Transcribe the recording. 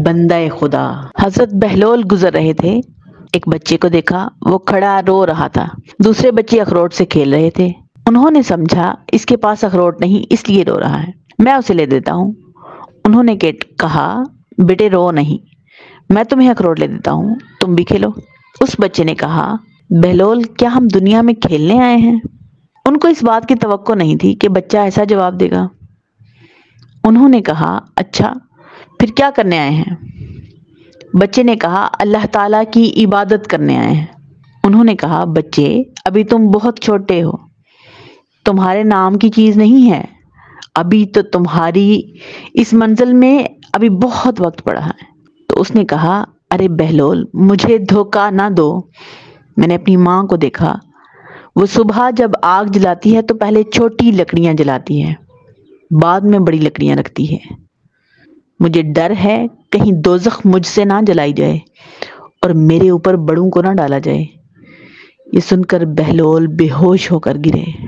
بندہ خدا حضرت بہلول گزر رہے تھے، ایک بچے کو دیکھا، وہ کھڑا رو رہا تھا۔ دوسرے بچے اخروٹ سے کھیل رہے تھے۔ انہوں نے سمجھا اس کے پاس اخروٹ نہیں اس لیے رو رہا ہے، میں اسے لے دیتا ہوں۔ انہوں نے کہا بیٹے رو نہیں، میں تمہیں اخروٹ لے دیتا ہوں، تم بھی کھیلو۔ اس بچے نے کہا بہلول کیا ہم دنیا میں کھیلنے آئے ہیں؟ ان کو اس بات کی توقع نہیں تھی کہ بچہ ایسا جواب دے گا۔ انہوں نے کہا اچھا پھر کیا کرنے آئے ہیں؟ بچے نے کہا اللہ تعالیٰ کی عبادت کرنے آئے ہیں۔ انہوں نے کہا بچے ابھی تم بہت چھوٹے ہو، تمہارے نام کی چیز نہیں ہے، ابھی تو تمہاری اس منزل میں ابھی بہت وقت پڑا ہے۔ تو اس نے کہا ارے بہلول مجھے دھوکہ نہ دو، میں نے اپنی ماں کو دیکھا، وہ صبح جب آگ جلاتی ہے تو پہلے چھوٹی لکڑیاں جلاتی ہے، بعد میں بڑی لکڑیاں رکھتی ہے۔ مجھے ڈر ہے کہیں دوزخ مجھ سے نہ جلائی جائے اور میرے اوپر بڑوں کو نہ ڈالا جائے۔ یہ سن کر بہلول بے ہوش ہو کر گرے۔